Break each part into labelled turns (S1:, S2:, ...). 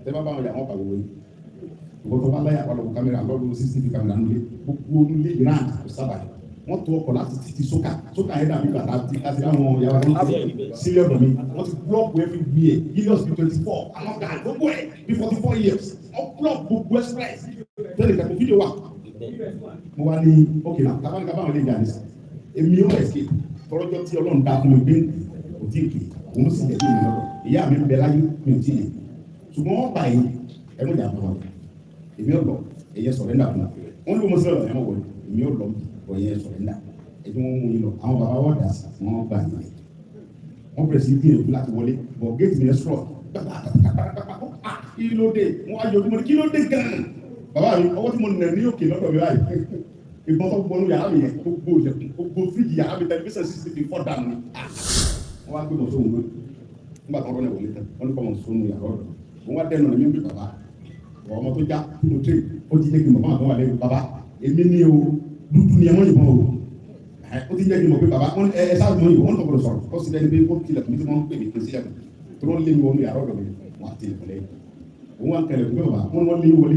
S1: tẹ́ bá bá wọn yà wọ́n pàgọ́ wọ̀nyí ìwọ́n bá láyà wàlọ́wọ́ kámẹ́rà lọ́dún CCTV kámẹ́rà nílé gbogbo nílé grand kò sábà wọ́n tó ọkọ̀ láti títí sókà yẹn dàbí bàtà àti àwọn yàrá tó ń tẹ̀ sílẹ̀ ọ̀dọ̀ mi wọ́n ti blọ́ọ̀kù every year years be 24 àwọn gà gbogbo ẹ̀ bí 44 years wọ́n blọ́ọ̀kù gbogbo express tẹ́lẹ̀ kẹ́kọ̀ọ́ fídíò wà mo wá ní ok náà kábàáwọn lè jà ní sàn èmi ó escape tọ́lọ́jọ́ tí Ọlọ́run dá fún mi gbé kò tí ì kì òun sì tẹ̀lé mi lọ́dọ̀ ìyá mi ń bẹ láyé mi ò tí ì ṣùgbọ́n wọ́n bá yìí ẹ̀mú ìjà fún wọn èmi ò lọ ẹ̀yẹ sọ̀rẹ́ndà fún wọn wọ́n ní kó mo sí ọ̀rọ̀ ẹ̀mọ́ wọlé èmi ò lọ ọ̀yẹ sọ̀rẹ́ndà ẹ̀dùn wọn mú yín lọ àwọn bàbá wọn dà sí wọn gbà yín wọn bẹ̀rẹ̀ sí gbìyànjú láti wọlé bọ̀ géètì mi ẹ̀ sọ̀rọ̀ kí ló dé wọn ayọ̀ ọdún mọ́ kí ló dé gan-an bàbá mi ọwọ́ tí mo nà ní òkè lọ́dọ̀ mi báyìí ìbọn tó gbọ́nú yàrá mi yẹn gbogbo fíjì yàrá mi tẹlifíṣàn CCTV fọ́ dànù ni wọ́n wá gbé mọ̀ sóhun lórí nígbà tó rọ́lẹ̀ wọlé tán wọ́n ní kọ́ mọ̀ sóhun yàrá ọ̀dọ̀ wọ́n wá dẹnu rẹ̀ mímú bàbá ọmọ tó já nínú tírì ó ti jẹ́ kí n mọ̀ fún àwọn àlẹ́ bàbá èmi ní o dúdú ni ẹ̀wọ̀n yìnbọn o ó ti jẹ́ kí n mọ̀ pé bàbá ẹ sáà mọ̀ yìnbọn wọ́n tó gbọdọ̀ sọ̀rọ̀ ó sì dẹni pé ó tilẹ̀ kùmí tí wọ́n ń pè ní kí n sílẹ̀ tó ló ń lé mi wọnú yàrá ọ̀dọ̀ mi wọ́n àti ìpínlẹ̀ yìí òun wà ń kẹlẹ̀ fún bàbá wọ́n lé wọlé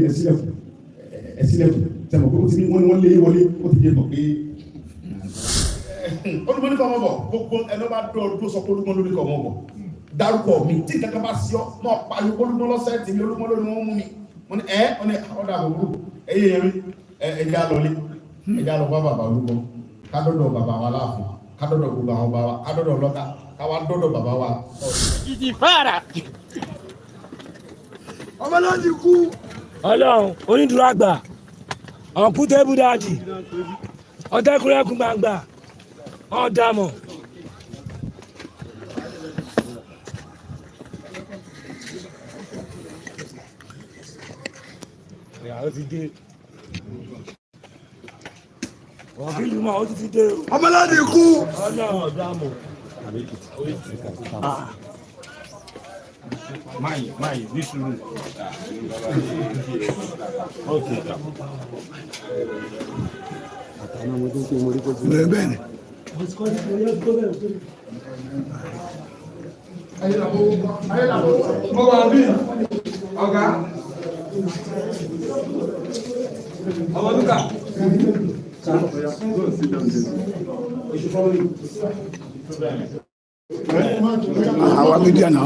S1: ẹsílẹ̀kùn sẹ́mọ̀ pé ó ti ní wọ́n lé wọlé ó ti jẹ́ mọ̀ pé olùmọ̀ ní kọ́ ọmọ bọ̀ gbogbo ẹni bá dọ́ sọ pé olùmọ̀ lórí kọ́ ọmọ bọ̀ dárúkọ mi tí kankan bá sí ọ náà pariwo olùmọ̀ lọ́sẹ̀ tí mi olùmọ̀ lórí wọn mú mi wọ́n ní ọ̀dà àbúrò ẹ̀yẹ yẹn mi ẹ̀já lọlé ẹ̀já lọ bá bàbá olùkọ́ kádọ́dọ̀ bàbá wa láàfin kádọ́dọ̀ gbogbo àwọn bàbá wa kádọ́dọ̀ lọ́ta káwá dọ́dọ̀ bàbá wa.
S2: ìdí fara.
S3: ọmọ náà ti kú.
S2: Ọlọ́run onídùúró àgbà àwọn kútẹ́bù dáàdì ọ̀dẹ́kùnrẹ́kùn gbangba ọ̀dàmọ̀. ìyàwó ti dé wọ́n kí lùmọ̀ ó ti dé o.
S3: ọmọ náà ti kú.
S2: Ọlọ́run ọ̀dàmọ̀.
S4: Máyì ní sùúrù.
S3: Bẹ́ẹ̀ ni.
S5: Mo wà bí ọ̀gá. Ọmọdúnkà.
S3: Àwa mídíà náà.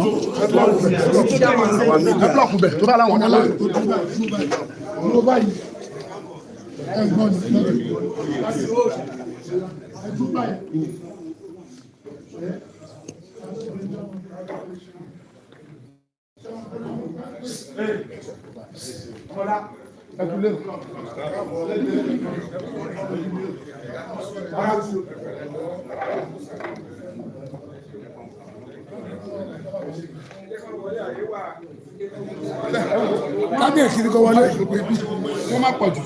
S3: Àwa mídíà.
S1: Blọọkù bẹ̀ tó bá láwọn ọ̀dọ́ láwọn.
S3: Ló báyìí. Ẹ̀gbọ́n mi. Ẹ̀dùn báyìí. Ẹ̀kúlé. Kábíyèsí ni kò wọlé wọ́n má pọ̀ jù.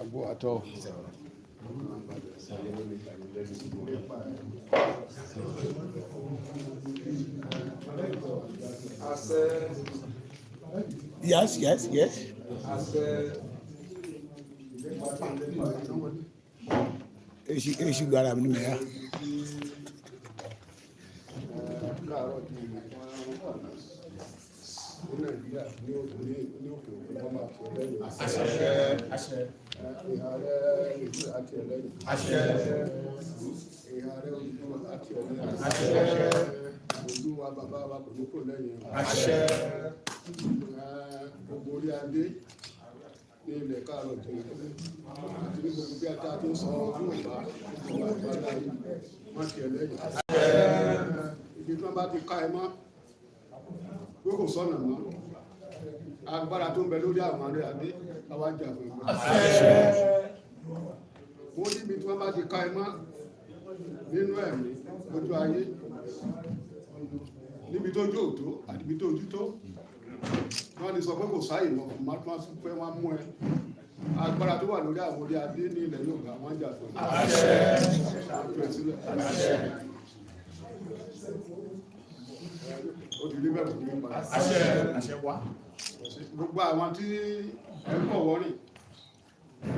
S3: Abu atọ. Yes. Èsì gbára mi ní mẹ́ra. Olúwa bàbá wa kò ní kò lẹ́yìn. Gbogbo orí adé ní ilẹ̀ káàrọ̀ tó yẹ àti ní gbogbo bí a ta tó ń sọ Yorùbá ìjọba ìgbàlá yìí má kí ẹ lẹ́yìn. Ibi tí wọ́n bá ti ká ẹ mọ́ pé kò sọ̀nà mọ́ agbára tó ń bẹ lórí àwọn ará adé àwájà fún ìgbà. Wọ́n níbi tí wọ́n bá ti ká ẹ mọ́ nínú ẹ̀mí lójú ayé níbi tó jó òtó àti ibi tó ojú tó wọ́n ní sọ pé kò sáyè mọ̀ fún máa tún pé wọ́n mú ẹ agbára tó wà lórí àwọn orí adé ní ilẹ̀ Yorùbá wọ́n jà fún ó ti rí bẹ́ẹ̀ ní ìgbà àṣẹ wá gbogbo àwọn tí ẹ ń bọ̀ wọ́rìn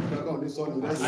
S3: ìjọba ò ní sọ́nù lẹ́yìn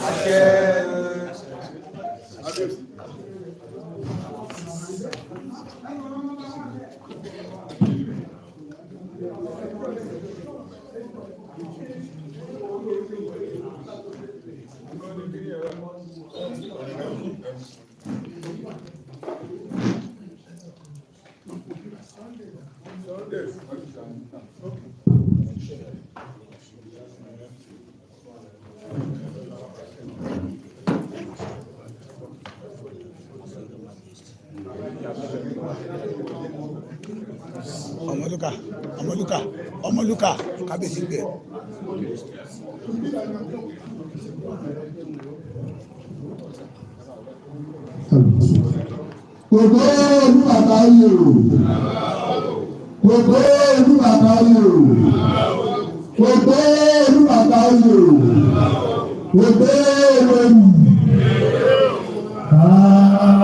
S4: Ọmọlúkà kábíyèsí gbẹ.
S6: Gbogbo olúbàtà yìí o. Gbogbo olúbàtà yìí o. Gbogbo olúbàtà yìí o. Gbogbo olórí.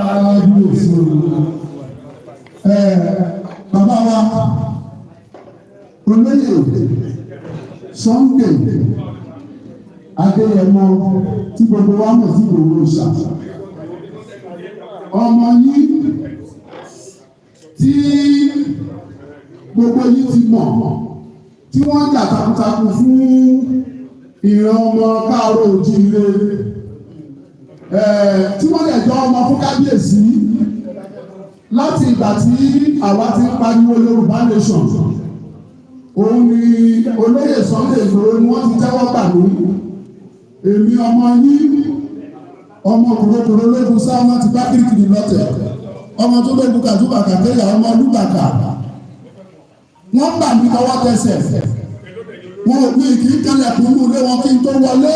S6: Kábíyèsí o. Bàbá wa olóyè Sunday Adéyẹmọ tí gbogbo wa mọ̀ sí gbogbo ṣá ọmọ yìí tí gbogbo yìí ti mọ̀ tí wọ́n jà takuntakun fún ìran ọmọ káàárọ̀ oòjíire tí wọ́n lè jọ ọmọ fún kábíyèsí láti ìgbà tí àwa ti ń pariwo Yorùbá nation òun ni olóyè Sunday Igboho ni wọ́n ti tẹ́wọ́ gbà mí èmi ọmọ yín ọmọ kòròkòrò lógun sáwọn ti bá kirikiri lọ́tẹ̀ ọmọ tó lógun kàtúbàkà kéyà ọmọ olúbàkà wọ́n gbà mí lọ́wọ́ tẹsẹ̀ wọn ò ní kí n kẹlẹ̀ kún un lé wọn kí n tó wọlé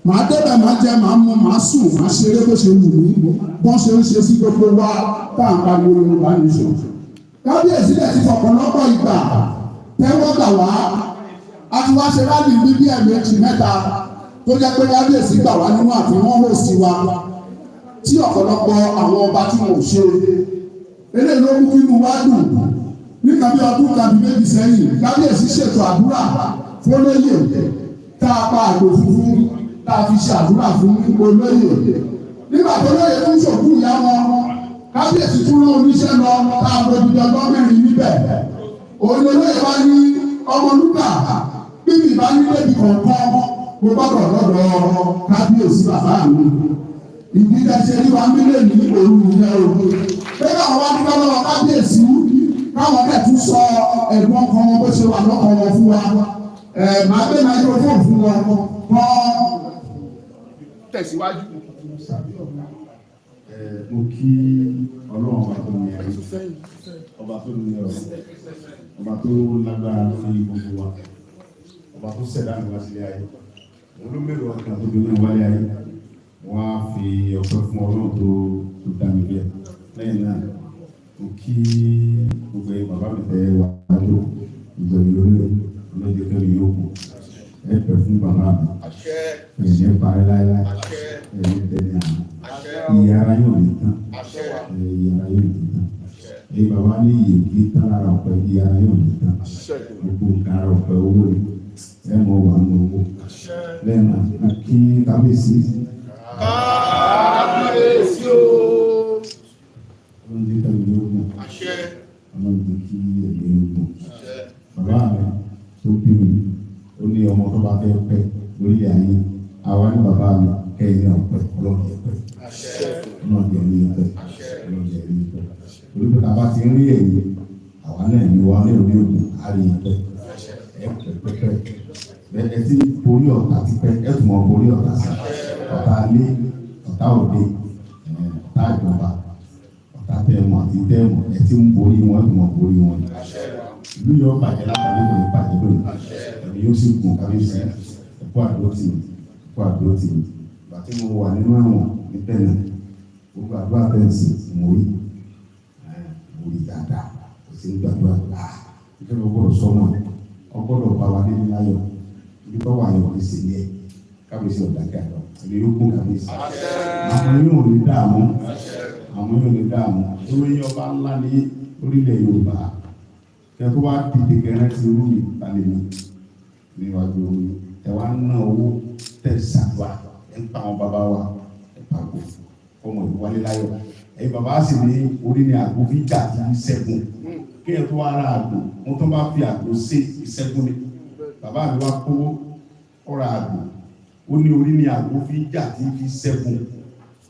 S6: màá débẹ̀ màá jẹ màá mu màá sùn màá ṣeré bó ṣe wù mí bọ́n ṣe ń ṣe sí gbogbo wa táǹkà ní Yorùbá nation kábíyèsí lẹ̀ ti fọ̀pọ̀lọpọ̀ ìgbà tẹ́wọ́ gbà wá a ti wá ṣe láti ní bí ẹ̀mẹ́jì mẹ́ta tó jẹ́ pé kábíyèsí gbà wá nínú àti wọ́n hò sí wa tí ọ̀pọ̀lọpọ̀ àwọn ọba tí wọ́n ṣe eléyìí ló mú kí inú wa dùn nígbà bí ọdún tàbí méjì sẹ́yìn kábíyèsí ṣètò àdúrà fólóyè tá a pa àgbò funfun tá a fi ṣe àdúrà fún olóyè nígbà tó lóye tó ń ṣòkú ìyá wọn kábíyèsí tún rán oníṣẹ́ lọ tá a bójú ọjọ́ mẹ́rin níbẹ̀ olóyè wa ní Ọmọlúkà bíbí ìbá nílé ibi kọ̀ọ̀kan mo gbọ́dọ̀ lọ́dọ̀ kábíyèsí bàbá mi ìdílé ṣe ní wa nílé ní òru ìyẹn òru bẹ́ẹ̀ àwọn wá dúpẹ́ lọ́wọ́ kábíyèsí káwọn bẹ́ẹ̀ tún sọ ẹ̀gbọ́n kan wọn bó ṣe wà lọ́kàn wọn fún wa màá gbé microphone fún wọn kọ́ tẹ̀síwájú.
S1: Mo kí Ọlọ́run ọba tó ní ọ̀rọ̀ ọba tó lágbára lórí gbogbo wa ọba tó ṣẹ̀dá ní wá sílé ayé olómèrò ọkàn tó dúró wálé ayé wọ́n á fi ọpẹ́ fún Ọlọ́run tó dá mi bẹ́ẹ̀ lẹ́yìn náà mo kí gbogbo ẹ̀ bàbá mi tẹ́ wà lọ́dọ̀ ìgbẹ̀rù lórí ọlọ́jọ́ kẹrin yóò kù ẹ pẹ́ fún bàbá mi ẹ̀yìn parí láéláé ẹ̀yìn tẹ̀lé àná ìyá ara yóò ní tán ìyá ara yóò ní tán èyí bàbá ní iye kí tán lára ọ̀pẹ ìyá ara yóò ní tán gbogbo nǹkan ara ọ̀pẹ owó ni ẹ mọ̀ wà ní owó lẹ́yìn náà mo kí kábíyèsí.
S3: kábíyèsí o.
S1: ọlọ́run ti tẹ̀lé lógún ọlọ́run ti kí ẹ̀mí lógún bàbá mi tó bí mi ó ní ọmọ tó bá fẹ́ pẹ́ lórí ayé àwa ní bàbá mi kẹ́yìn náà pẹ́ ọlọ́run yẹn pẹ́ ọlọ́run yẹn ní pẹ́ ọlọ́run yẹn ní pẹ́ torí pé bàbá ti ń rí ẹ̀yìn àwa náà ní wa ní òní òní àrí pẹ́ ẹ pẹ́ ẹ ti borí ọ̀tá ti pẹ́ ẹ tún mọ̀ borí ọ̀tá sí ọ̀tá ilé ọ̀tá òde ọ̀tá ìjọba ọ̀tá tẹ̀mọ̀ àti tẹ̀mọ̀ ẹ ti ń borí wọn ẹ tún mọ̀ borí wọn ìlú yóò bàjẹ́ látàrí kò ní bàjẹ́ lónìí ẹ̀mí yóò sì gùn kábíyèsí ẹ̀kọ́ àdúró tì mí ẹ̀kọ́ àdúró tì mí ìgbà tí mo wà nínú ẹ̀wọ̀n ní tẹ̀lé gbogbo àdúrà fẹ́ǹsì mo rí dáadáa kò sí gbàdúrà ìjọba gbọ́dọ̀ sọmọ ọgbọ́dọ̀ bá wa nínú láyọ̀ ibi tó wà yọ ní sílẹ̀ kábíyèsí ọ̀dàkẹ́ àlọ́ èmi yóò kún kábíyèsí àwọn yóò ní dààmú àwọn yóò ní dààmú olóyè ọba ńlá ní orílẹ̀ Yorùbá kẹ́ tó wá dìde kẹrẹ́ ti rú mi balẹ̀ mi níwájú omi ẹ wá ná owó tẹ̀síàdúrà ẹ ń pa àwọn bàbá wa ẹ pa àgbo ọmọ ìwálé láyọ̀ ẹ̀yin bàbá sì ní orí ni àgbo fi jà sí ìṣẹ́gun kí ẹ tó wá ra àgbo wọn tó bá fi àgbo ṣe ìṣẹ́gun ni bàbá mi wá kó ọ̀rọ̀ àgbo ó ní orí ni àgbo fi jà sí fi ṣẹ́gun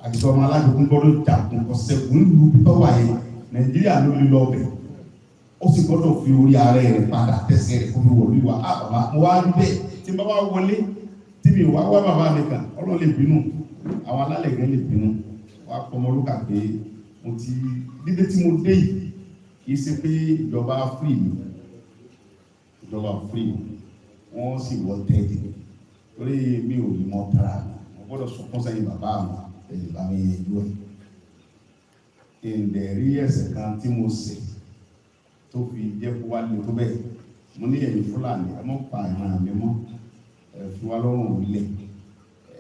S1: àti ọmọ alájogún gbọ́dọ̀ jà kó ṣẹ́gun nílùú tọ́wà yẹn Nàìjíríà ló lè lọ bẹ̀ ó sì gbọ́dọ̀ fi orí ara rẹ̀ padà tẹ̀sẹ̀ rẹ̀ kó fi wọlé wa á bàbá mo wá rí bẹ́ẹ̀ tí bàbá wọlé tí mi wá wá bàbá mi kàn Ọlọ́run lè bínú àwọn alálẹ̀ gan lè bínú wá pọ̀ mọ́ lókà pé mo ti dídé tí mo dé yìí kì í ṣe pé ìjọba free mi wọ́n sì wọ́ tẹ́lẹ̀ torí mi ò lè mọ tara mo gbọ́dọ̀ sọkún sẹ́yìn bàbá mi ẹ̀yìn bá mi yẹn dúró ìdẹ̀rí ẹ̀ṣẹ̀ kan tí mo ṣẹ̀ tó fi jẹ́ kó wá lè tó bẹ́ẹ̀ mo ní ẹ̀yin Fúlàní ẹ mọ́ pa ìran mi mọ́ ẹ fi wá lọ́rùn ilẹ̀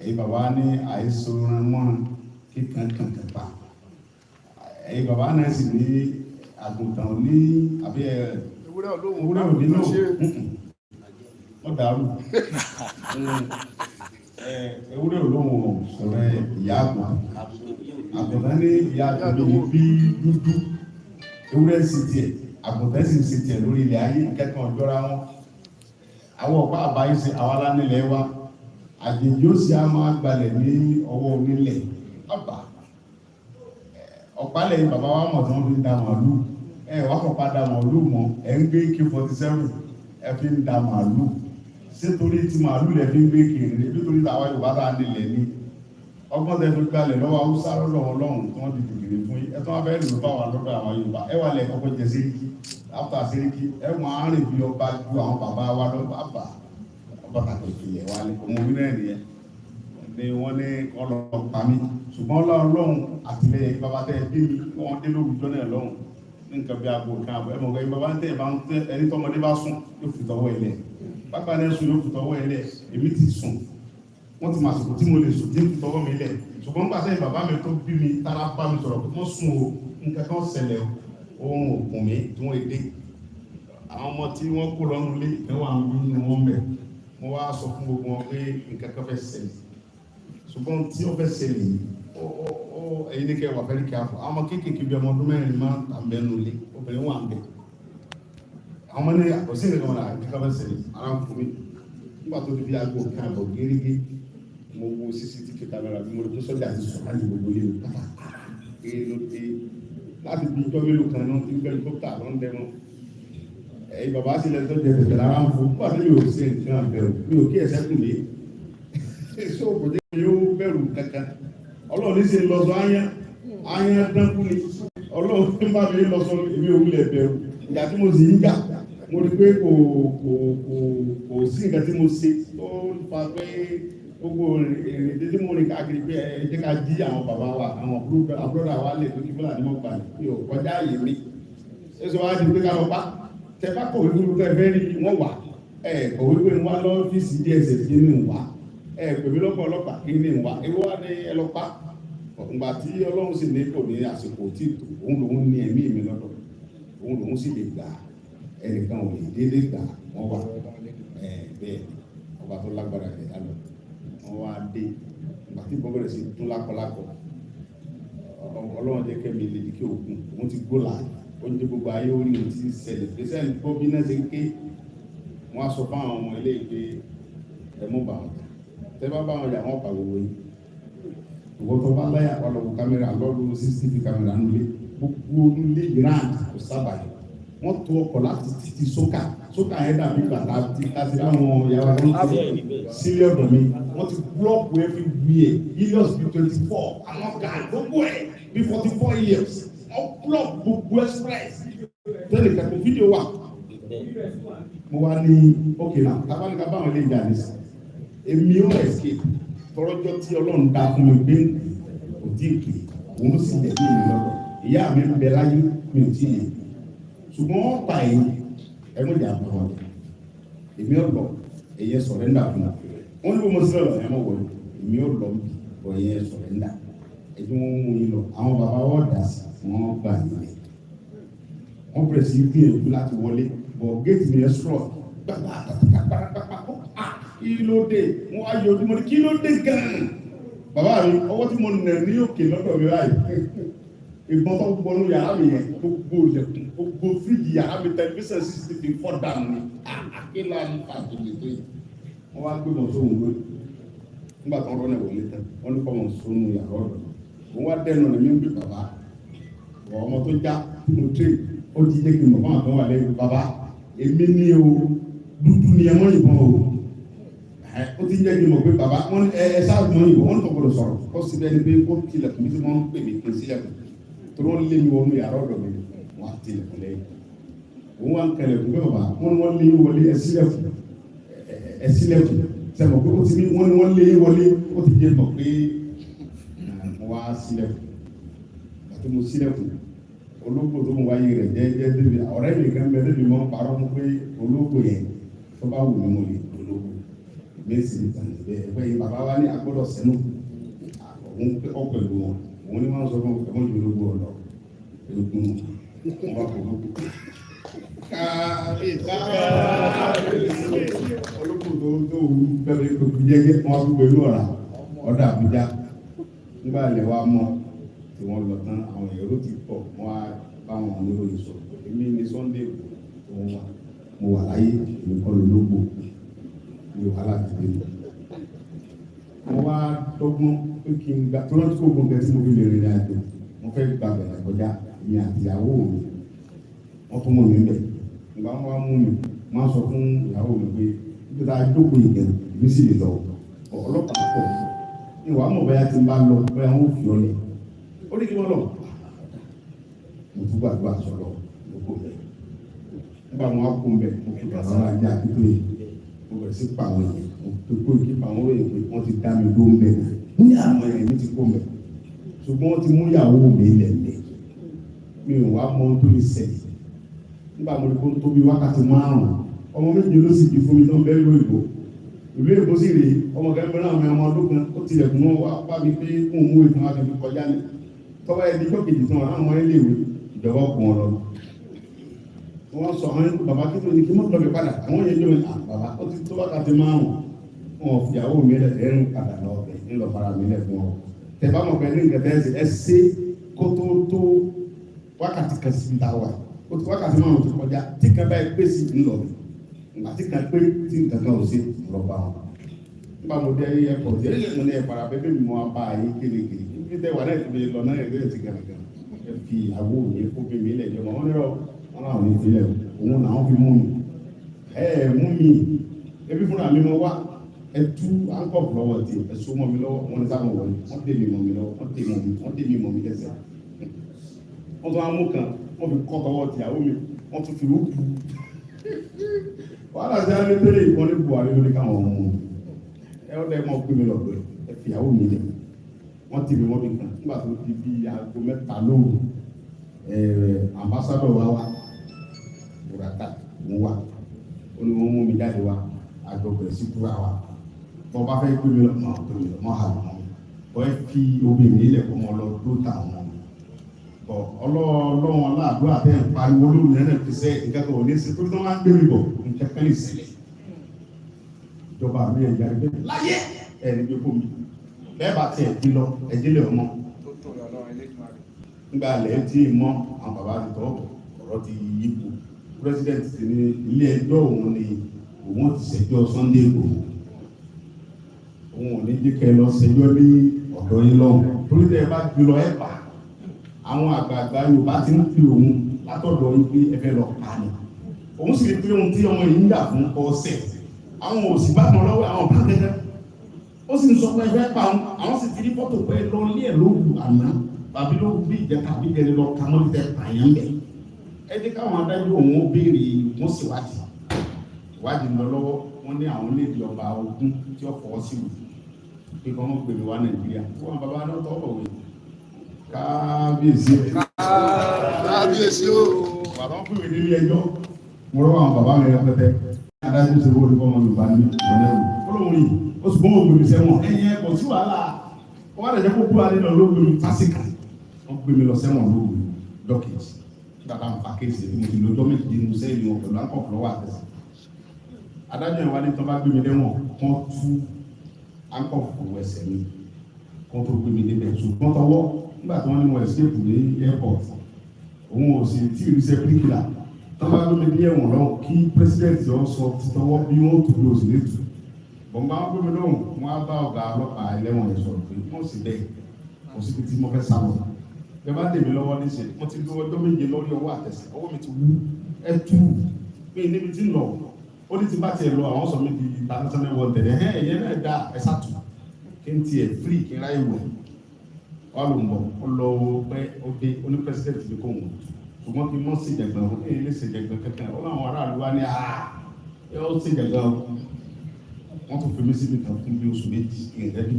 S1: ẹ̀yin bàbá ní àìsàn mọ́ kíkan kankan pa ẹ̀yin bàbá náà sì ní àgùntàn ní àbí ewúrẹ́ òní náà wọ́n dàrú ewúrẹ́ olóhùn sọ̀rọ̀ ìyá àgùntàn ní ìyá àgùntàn bí dúdú ewúrẹ́ sì tiẹ̀ àgùntàn sì ń ṣe tiẹ̀ lórí ilẹ̀ ayé kẹ́kọ̀ọ́ ọjọ́ra wọn àwọn ọ̀pá àbáyé ṣe àwọn alánilẹ̀ wa àjèjì ó sì á máa gbalẹ̀ ní ọwọ́ onílẹ̀ ọ̀pá ọ̀pálẹ̀ bàbá wa mọ̀ tí wọ́n fi ń da màálù wá fọ̀pá da màálù mọ́ ẹ̀ ń gbé AK-47 ẹ fi ń da màálù sítorí tí màálù lẹ fi ń gbé kiri nítorí àwọn Yorùbá tá a nílẹ̀ ní ọgbọ́n tẹ fi gbalẹ̀ lọ́wọ́ Haúsá lọ́wọ́ Ọlọ́run tí wọ́n ti dìgbìrì fún yín ẹ tó wọ́n fẹ́ lò bá wà lọ́dọ̀ àwọn Yorùbá ẹ wà lẹ̀ kọ́kọ́ jẹ Sẹ́ríkì after Sẹ́ríkì ẹ wọ́n á rìn bí ọba ju àwọn bàbá wa lọ́wọ́ àbá ọba tàbí ìfìyẹ̀ wa lẹ̀ ọmọ orí náà nìyẹn ni wọ́n ní ọlọ́pàá mi ṣùgbọ́n Ọlọ́run àtìlẹ́yìn bàbá tẹ bí mi wọ́n dé lórúkọ náà lọ́hùn ní nǹkan bí aago kan àbọ̀ ẹ̀mọ̀ ẹ̀yìn bàbá tẹ̀ bá ń tẹ ẹni tọmọdé bá sùn yóò fi tọwọ́ ẹ̀ lẹ̀ pápá náà sùn yóò fi tọwọ́ ẹ̀ lẹ̀ èmi ti sùn wọ́n ti máa sọ̀rọ̀ tí mo lè sùn tí ń fi tọwọ́ mi lẹ̀ ṣùgbọ́n nígbà sẹ́yìn bàbá mi tó bí mi tára bá mi sọ̀rọ̀ pé wọ́n sùn o nǹkan kan ṣẹlẹ̀ ohun òkun mi tí wọ́n dé àwọn ọmọ tí wọ́n kó lọ́nu lé ìkẹwà ń bí nínú wọn bẹ̀ mo wá sọ fún gbogbo wọn pé nǹkan kan fẹ́ ṣẹlẹ̀ ṣùgbọ́n tí ó fẹ́ ṣẹlẹ̀ ẹ̀yin ní kẹ́ wà fẹ́rí kí a fọ àwọn ọmọ kéékèèké bí ọmọ ọdún mẹ́rin máa ń tà ń bẹ́nu lé obìnrin wà ń bẹ̀ àwọn ọmọ ní àkọsí ìrìn kan náà kíkà fẹ́ ṣẹlẹ̀ ara ń fún mi nígbà tó di bí aago kan àbọ̀ gẹ́gẹ́ mo wo CCTV camera bí mo rí pé sọ́jà ti sọ̀ láti gbogbo ilé mi pátá ló dé láti bí ijọ́ mélòó kan náà tí helicopter ló ń dẹnu ẹ̀yin bàbá sílẹ̀ tó jẹ tẹ̀tẹ̀ lára ń fún nígbà tó yóò ṣe nǹkan àbẹ̀rù mi ò kí ẹ̀sẹ̀ kù lé ṣé o kò jẹ́ yóò bẹ̀rù kankan Ọlọ́run ní ṣe lọ́sọ áyán dánkù ni Ọlọ́run ní bá mi lọ́sọ èmi ò wúlẹ̀ bẹ̀rù ìgbà tí mo sì ń jà mo rí pé kò sí nǹkan tí mo ṣe tó fa pé gbogbo èrè tí mo rìn káàkiri pé ẹ jẹ́ ká jí àwọn bàbá wa àwọn àbúrò wa lè tó kí Fúlàní mọ̀ gbà ní ọ̀kọ́jà ààyè mi ẹ sọ wá di pé ká lọ pa tẹ bá kọ̀wé fún ẹ fẹ́ rí wọ́n wà kọ̀wé pé wọ́n lọ́fíìsì DSS kí ni wà pèmí lọ́pọ̀ ọlọ́pàá kí ni wà ewu wa ní ẹlọ́pàá ìgbà tí Ọlọ́run sì ní kò ní àsìkò tí òun lòun ní ẹ̀mí mi lọ́dọ̀ òun lòun sì lè gbà ẹnìkan ò lè dédé gbà wọ́n wà bẹ́ẹ̀ ọba tó lágbára ẹ̀dá lọ wọ́n wá dé ìgbà tí bọ́bẹ̀rẹ̀ sí tún lákọ̀lákọ̀ Ọlọ́run jẹ́ kẹ́mi lè di kí òkun òun ti gbó láàyè ó ń dé gbogbo ayé orí òun ti ṣẹlẹ̀ pèsè ẹni tó bí náà ṣe ń ké wọ́n á sọ fún àwọn ọmọ ilé ìgbé ẹmú bà wọn tẹ bá bá wọn yà wọn pa gbogbo yìí ìwọ tó bá láyà wà lọ́wọ́ kámẹ́rà lọ́dún CCTV kámẹ́rà nulẹ̀ gbogbo nulẹ̀ grand kò sábà yìí wọ́n tó ọkọ̀ láti títí sókà yẹn dàbí bàtà tí láti láwọn yàrá tó ń tó sílẹ̀ ọ̀dọ̀ mi wọ́n ti búlọ́ọ̀kù ẹ̀ fi gbé ẹ̀ years bí 24 àwọn gà gbogbo ẹ̀ bí 44 years wọ́n búlọ́ọ̀kù gbogbo express tẹ́lẹ̀ kẹ́kọ̀ọ́ fídíò wà mo wá ní ókè náà tábàlìkà báwọn lè jà ní sí èmi ó escape tọrọjọ tí Ọlọ́run dá fún mi gbé òdì èké òun sì lè bí mi lọ́dọ̀ ìyá mi ń bẹ láyé mi ò tí ì yẹ ṣùgbọ́n wọ́n pa èyí ẹnu ìjà bọ̀ wọn èmi ọ̀lọ́ èyẹ sọ̀rẹ́ndà fún wọ́n ní bó mo sí lọ́lọ́ ẹ̀ mọ̀ wọlé èmi ò lọ bí ọ̀yẹ́ sọ̀rẹ́ńdà ẹ̀dùn wọn mú yín lọ àwọn bàbá wọ́n dà sí wọ́n gbà nílẹ̀ wọ́n bẹ̀rẹ̀ sí gbìyànjú láti wọlé bọ̀ géètì mi ẹ̀ sọ̀rọ̀ gbàgbà kí ló dé wọ́n á yọjú mọ́ ní kí ló dé gan-an bàbá mi ọwọ́ tí mo nà ní òkè lọ́dọ̀ mi báyìí ìbọn tó gbọnú yàrá mi yẹn gbogbo ilẹ̀kùn gbogbo fíríjì yàrá mi tẹlifíṣàn CCTV fọ́ dànù ni àkílà ní fàtìlẹ̀ tó yìí wọ́n wá gbé mọ̀ sóhun lórí nígbà tó ń rọ́ náà wọlé tán wọ́n ní kọ́ mọ̀ sóhun yàrá ọ̀dọ̀ wọ́n wá dẹ́nu ọ̀nà mi ń gbé bàbá ọmọ tó já mo tẹ́ ó ti jẹ́ kí n mọ̀ fún àwọn wà lẹ́yìn bàbá èmi ní o dúdú ni ẹ mọ́ ìbọn o ó ti jẹ́ kí n mọ̀ pé bàbá wọn ẹ sáà mọ́ ìbọn wọn ní kò gbọdọ̀ sọ̀rọ̀ ó sì bẹ́ẹ̀ ni pé ó tilẹ̀kùn bí tí wọ́n ń pè mí kí n sílẹ̀kùn tó wọ́n lé mi wọnú yàrá ọ̀dọ̀ mi wọ́n á tilẹ̀kùn lẹ́yìn òun wá ń kẹlẹ̀kùn pé bàbá wọ́n lé wọlé ẹ sílẹ̀kùn sẹ́mọ̀ pé ó ti ní wọ́n lé wọlé ó ti jẹ́ mọ̀ pé wọ́n wá sílẹ̀kùn àti mo sílẹ̀kùn ológbò tó ń wáyé rẹ̀ jẹ́ débi ọ̀rẹ́ mi kan bẹ débi mọ́ parọ́ fún pé ológbò yẹn tó bá wù mí mo lè ológbò méjì ní tàn níbẹ̀ ẹgbẹ́ yìí bàbá wa ní agbọ́dọ̀ sẹ́nu òun ọ̀pẹ̀lú wọn òun ní wọ́n sọ fún ẹ̀mọ́ ju ológbò ọ̀dọ́ egun wọn bá kọ̀ ológbò ológbò tó bẹ̀rẹ̀ kò fi jẹ́gẹ́ wọn gbogbo inú ọ̀rá ọ̀dà Àbújá nígbà ilẹ̀ wa mọ́ tí wọ́n lọ tán àwọn èrò ti pọ̀ wọ́n á bá wọn oníròyìn sọ èmi ní Sunday tó wọ́n wà mo wà láyé èmi kọ́ ló lógbò ní wàhálà ti dé mo wá dọ́gbọ́n pé kí n gbà tó rántí kó gbọ́n tí mo fi lè rìnrìn àjò mo fẹ́ gba bẹ̀rẹ̀ kọjá ní àtìyàwó mi wọ́n tún mọ̀ mí bẹ̀ ìgbà wọn wá mú mi wọ́n á sọ fún ìyàwó mi pé níbi tá a jókòó ìgbẹ́ mi sì lè lọ ọlọ́pàá pọ̀ ìwà mọ̀ bẹ́yà ti ń bá lọ bẹ́yà wọn ò fi ọ lẹ̀ ó ní kí wọ́n lọ mo tún gbàdúrà sọ̀rọ̀ lóko bẹ́ẹ̀ nígbà wọn á kó ń bẹ̀ mo fi bàbá wa jẹ́ àkíkó yìí mo bẹ̀rẹ̀ sí pa àwọn èèyàn mo tó kó ìkípa àwọn èèyàn pé wọ́n ti dá mi dó ń bẹ̀ mo ní àwọn èèyàn mi ti kó ń bẹ̀ ṣùgbọ́n wọ́n ti mú ìyàwó mi lẹ̀lẹ̀ mi ò wá mọ tó lè ṣẹlẹ̀ nígbà mo rí kó tó bí wákàtí 5 ọmọ méje ló sì di fún mi tó ń bẹ́ẹ̀ lóyìnbó ìlú èkó sì rèé ọmọ kẹfẹ́ náà mi ọmọ ọdún kan ó tilẹ̀kùn wọn wá bá mi pé kó ń mú ìtàn àti fi kọjá ní tọ́wọ́ ẹni tó kejì tán àwọn ọmọ ilé ìwé ìjọba kùn ọ lọ wọ́n sọ àwọn bàbá kí tó ní kí mọ́tò lọ bí padà àwọn yẹn jọmọ bàbá ó ti tó wákàtí 5 wọn fìyàwó mi lẹ̀ ẹ̀rín padà lọ bẹ̀ ńlọ fara mi lẹ̀ fún ọ tẹ bá mọ̀ pé ní nǹkan tẹ́ ẹ ṣe kó tó wákàtí kan sí ta wà ó ti wákàtí 5 tó kọjá tí kan bá pé sí ńlọ mi àti kan pé tí nǹkan kan ò sí lọ bá wọn nígbà mo dé airport yẹn mo ní ẹ̀fara bẹ́ẹ̀ bí mo bá a yé kélékèlé bí tẹ wà náà ti lọ náà ẹgbẹ́ ti gànàgàn ẹ fi àwọ̀ òye fún mi ilẹ̀ ìjọba wọn nírọ̀ wọn làwọn ní ìpínlẹ̀ òun làwọn fi mú mi mú mi ebi fúnra mi mọ wá ẹ tú ankọ̀pù lọ́wọ́ ti ẹ so mọ́ mi lọ́wọ́ wọn ní sábà wọlé wọn dé mi mọ́ mi lọ́wọ́ wọn dé mi mọ́ mi lẹ́sẹ̀ wọn tún amú kan wọn fi kọ́ tọwọ́ ti àwọn mi wọn tún fi rúkú wàhálà sí alẹ́ tẹ́lẹ̀ ìkọ́ ní Buhari lórí káwọn ọmọ ẹ ọ́ dẹ́ mọ́ pé mi lọ́dọ̀ ẹ fi àwọn mi lẹ̀ wọ́n ti rí wọ́n bí kan nígbà tó di bí aago 3 lóru ambassadọ̀ wa Burata ń wà ó ní wọ́n mú mi jáde wa àjọpẹ̀ sí kúra wa bọ́ bá fẹ́ gbé mi lọ mọ́ àlọ́ bọ́ ẹ fi obìnrin ilẹ̀ kọ́ mọ́ lọ tó ta wọn bọ́ ọlọ́run aláàdúrà tẹ́ ń pariwo lóru nẹ́nẹ̀ fi sẹ́ nǹkan kan ò ní sí tó tó máa ń gbé mi bọ̀ nǹkan kan lè ṣẹlẹ̀ ìjọba mi ẹ̀jẹ̀ àgbẹ̀ láyé ẹ̀ ní gbé fún mi bẹ́ẹ̀ bá tiẹ̀ di lọ ẹ̀jẹ̀lẹ̀ ọmọ nígbà lẹ́yìn tí mọ́ àwọn bàbá ti tọ́ ọ̀rọ̀ ti yípo president ti ní ilé ẹjọ́ òun ni òun ti ṣẹjọ́ Sunday Igboho òun ò ní jíkẹ́ lọ ṣẹjọ́ ní ọ̀dọ̀ yín lọ́wọ́ torí tẹ́ ẹ bá gbé lọ ẹ̀ bá àwọn àgbààgbà Yorùbá ti ń fi òun látọ̀dọ̀ yín pé ẹ fẹ́ lọ pa ni òun sì rí pé ohun tí ọmọ yìí ń dà fún ọ̀sẹ̀ àwọn òsì bá tán lọ́wọ́ àwọn bá tẹ́tẹ́ ó sì ń sọ pé ẹgbẹ́ pa àwọn sì ti rí fọ́tò pé lọ lé ẹ̀ lóru àná tàbí lóru bí ìjẹta àbí ìjẹni lọ ka mọ́lì tẹ pààyàn bẹ̀. ẹ jẹ́ káwọn adájọ́ òun ó béèrè wọ́n sì ìwádìí lọ lọ́wọ́ wọ́n ní àwọn lédi ọba ogun tí ó fọwọ́ sí wù pé kọ́ wọ́n gbèrè wá Nàìjíríà wọ́n bàbá náà tọ́ bọ̀wé kábíyèsí
S3: kábíyèsí o
S1: bàbá ń pè mí nílé ẹjọ́ mo rọ́ àwọn bàbá mi rẹpẹtẹ adájọ́ ṣe wọ́n olùkọ́ ọmọ Yorùbá ní ìrọ̀lẹ́ olóhùn yìí ó sì gbọ́n ògbèmí sẹ́wọ̀n ẹ̀yẹ kò sí wàhálà wọ́n wá lẹ́jọ́ kó kúrò alẹ́ lọ lóògbèmí fásitì wọ́n gbé mi lọ sẹ́wọ̀n lóògbèmí dọ́kìtì bàbá ń fa kéèsì mo ti lọ́jọ́ méjì nínú sẹ́yìn wọn pẹ̀lú àkọ́kọ́ lọ́wọ́ àtẹ̀sí adájọ́ ìwà ní tán bá gbé mi lẹ́wọ̀n kán tú àkọ́kọ́ ẹsẹ̀ mi kán tó gbé mi débẹ̀ ṣùgbọ́n tọwọ́ nígbà tí wọ́n ní mo escape ní airport òun ò sì tí ì rí sẹ́ píríkìlà tán bá gbé mi ní ẹ̀wọ̀n lọ kí pírẹsidẹ̀ntì ọ sọ títọwọ́ bí wọ́n tó lò sí létù bọ̀m̀bá wọn gbé mi lóhùn wọn á bá ọ̀gá ọlọ́pàá ẹlẹ́wọ̀n yẹn sọ̀rọ̀ pé wọ́n sì bẹ́ẹ̀ kò síbi tí mo fẹ́ sá lọ bẹ́ẹ̀ bá dè mí lọ́wọ́ níṣẹ́ mo ti lo ọjọ́ méje lórí ọwọ́ àtẹ̀sẹ̀ ọwọ́ mi ti wú ẹ tú mi níbi tí ń lọ ó ní ti bá tiẹ̀ lọ àwọn sọ mi di international world tẹ̀lé ẹ̀yẹ náà dá ẹ sàtù kí n tiẹ̀ free kí n ráyè wẹ̀ wà ló ń bọ̀ ó lọ pẹ́ ó dé ó ní president ní kò wọ́n ṣùgbọ́n kí n mọ́ sí ìjàgbọ́n ó ní ilé ìṣèjàgbọ́n kankan ó láwọn aráàlú wa ní ẹ ó sí ìjàgbọ́n wọ́n tún fi mí síbi kan fún bí oṣù méjì ìrẹ́bí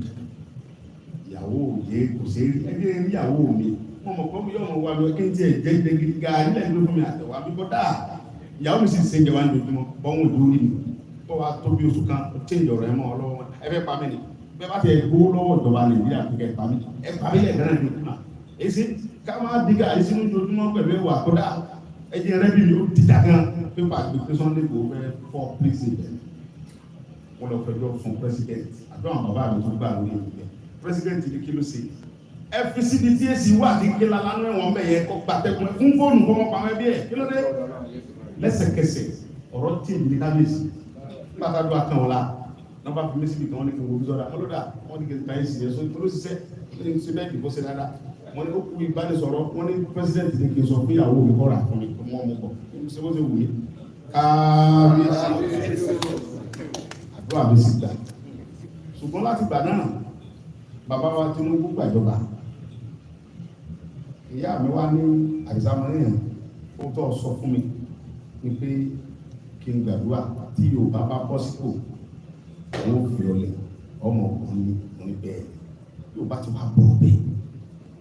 S1: ìyàwó òye kò sí ẹgbẹ́ ìyàwó mi wọ́n mọ̀ pé yóò mọ̀ wá lọ kí n tiẹ̀ jẹ́ gidi ga nílẹ̀ ìlú fún mi àtẹ̀wá bí kò dáa ìyàwó mi sì ṣe ń jẹ wá ní ojúmọ́ bọ́wọ́n ìlú rí mi bọ́ wa tó bí oṣù kan ó change ọ̀rọ̀ ẹ̀ mọ́ ọ lọ́wọ́ ẹ fẹ́ pa mí ni bẹ́ẹ̀ bá tiẹ̀ gbó lọ́wọ́ ìjọba Nàìjíríà kí kẹ́ ẹ pa mí lẹ́ẹ̀kan náà ní ojúmọ́ èsì ká máa dìgbà àìsí ní ojúmọ́ pẹ̀lú ẹwà kó dáa ẹ̀jẹ̀ rẹ bí mi ó dìjà gan pépà gbé pé Sunday kò fẹ́ fọ́ pílísì bẹ́ẹ̀ wọ́n lọ fẹjọ́ fún president àdó àwọn bàbá mi tó gbà lórí ìgbẹ́ president ní kí ló ṣe fcdt èsì wà kí kí lálánú ẹ̀wọ̀n bẹ̀ yẹ kó gbàtẹ́kùn fún fóònù kọ́ mọ́ pàmò ẹbí ẹ̀ kí ló dé lẹ́sẹ̀kẹsẹ̀ ọ̀rọ̀ tí èmi ní kábíyèsí nígbà tá a dún akàn wọn la náà bá fi mí síbi kan wọn ní kí n wo bí sọ́dà wọn ló dà wọn ní kí n ta èsì yẹn sọ ló ṣiṣẹ́ ní ṣe bẹ́ẹ̀ dìbò ṣe dáadáa wọn ní ó kú ìbánisọ̀rọ̀ wọn ní president ní kí n sọ fún ìyàwó mi kọ́ra fún mi kó mọ́ ọmọ bọ̀ ṣé bó ṣe wù mí kábíyèsí àdúrà mi sì gbà ṣùgbọ́n láti gbà náà bàbá wa Tinubu gbàjọba ìyá mi wá ní àìsàmọ́yàn ó tọ́ sọ fún mi ní pé kí n gbàdúrà tí Yorùbá bá bọ́ sípò àwọn òfin ọ̀lẹ̀ ọmọ ọkùnrin ní bẹ́ẹ̀ Yorùbá ti wá bọ̀ bẹ́ẹ̀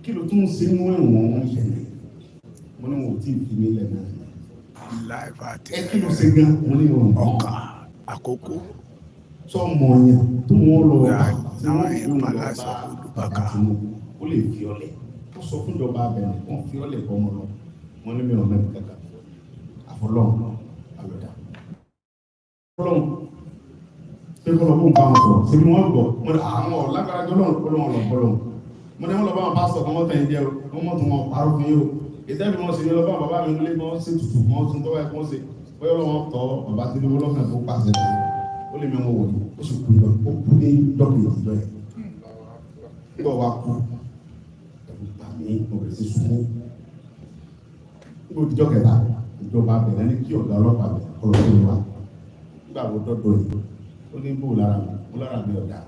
S1: kí ló tún ń ṣe inú ẹ̀wọ̀n wọn ṣẹlẹ̀ mo ní wọn ò tí ì fi mí lẹ̀ náà ẹ kí ló ṣe gan mo ní wọn
S4: ọkà àkókò
S1: sọmọ yẹn tó wọn lọ
S4: náà ìpalásọ olùbákà
S1: ó lè fi ọlẹ ó sọ fún ìjọba abẹnú wọn fi ọlẹ bọ ọmọ lọ wọn ní mi ò mẹ́rin kankan àfọlọ́n àlọ́dà fọlọ́n pé kọ́lọ́ bó ń bá wọn sọ̀rọ̀ síbi wọn gbọ́ wọn àwọn ọ̀làgbára jọ lọ́run kọ́lọ́ wọn lọ bọ́lọ́ wọn ní wọn lọ bá wọn pásítọ̀ kan mọ́tàn ìdí ẹ̀rọ wọn mọ́tò wọn parọ́ fún yìí o ìtẹ́bí wọn sì ní lọ bá bàbá mi nílé wọn sì tutù wọn tún tọ́wọ́ ẹ̀kọ́ sí bóyá wọn tọ́ bàbá tí wọn lọ́kàn tó pàṣẹ ó lè mẹ́wọ́n wọ̀ ó sì kú lọ ó kú ní dọ́kìlì ọ̀dọ́ ẹ̀ nígbà wá kú ẹ̀rù bà mí ọ̀rẹ́ sí súnmọ́ nígbà òdìjọ́ kẹta ìjọba bẹ̀rẹ̀ ní kí ọ̀gá ọlọ́pàá bẹ̀rẹ̀ kọ́ lọ́wọ́ wa nígbà wo dọ́dọ̀ yìí ó ní bò lára mi ọ̀dà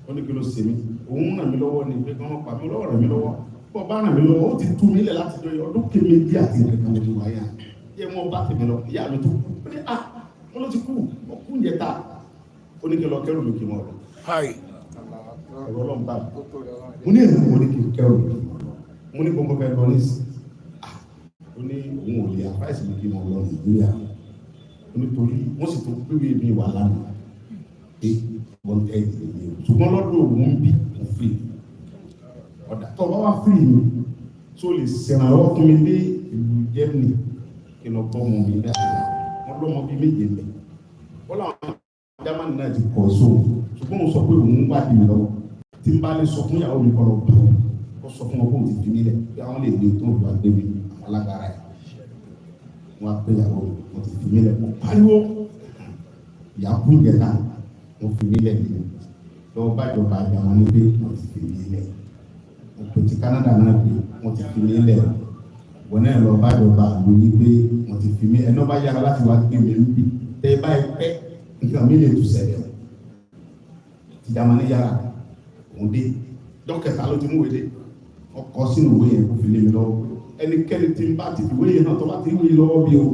S1: ó ní kí ló ṣe mí òun ràn mí lọ́wọ́ ni pé kí wọ́n pa mí lọ́wọ́ ràn mí lọ́wọ́ bọ́ bá ràn mí lọ́wọ́ ó ti tú mi lẹ̀ láti jọ ọdún kémi bí àti ìrẹ̀kẹ́ wọn ti wáyà yẹ wọn bá tèmi lọ ìyá mi tó ó ní wọn ló ti kú ọkùn yẹta ó ní kí lọ kẹrù mi kí wọn lọ ọ̀rọ̀ Ọlọ́run bá mo ní èrò mo ní kí kẹrù mi mo ní gbogbo fẹ́ lọ nísì ó ní òun ò lè àfáìsì mi kí wọn lọ Nàìjíríà ó ní torí wọ́n sì tó gbé mi wà lánàá pé wọ́n tẹ́ ìdílé ṣùgbọ́n lọ́dún òun bí mo fi ọ̀dà tó bá wá fún mi tó lè ṣèrànlọ́wọ́ fún mi dé ìlú Germany kí lọ bọ́ ọmọ mi dá wọn lọ́mọ bíi méje mẹ́ wọ́n làwọn Germany náà ti pọ̀ so ṣùgbọ́n mo sọ pé òun wá dì mí lọ́wọ́ tí n bá lè sọ fún ìyàwó mi kọ́ lọ bọ̀ ó sọ fún wọn kó o ti fi mí lẹ̀ bí àwọn lè lè tó ìwà gbé mi àwọn alágbára yìí wọn á pé ìyàwó mi wọn ti fi mí lẹ̀ wọn pariwo ìyá kú ìjẹta wọn fi mí lẹ̀ nínú lọ́wọ́ bájọba àjàmọ́ ní pé wọn ti fi mí lẹ̀ wọn pè ti Canada náà pé wọn ti fi mí lẹ̀ wọn náà lọ bájọba àgbò yìí pé wọn ti fi mí ẹni bá yára láti wá gbé mi níbi tẹ báyìí pẹ́ nǹkan mi lè tù sẹ́lẹ̀ ìjàmọ́ ní yàrá òun dé dọ́kẹ̀tà ló ti mú wèdè ọkọ̀ sínú ìwé yẹn kó fi lé mi lọ́wọ́ ẹnikẹ́ni tí n bá ti fi wéyẹ náà tó bá ti ń wéyẹ lọ́wọ́ bí o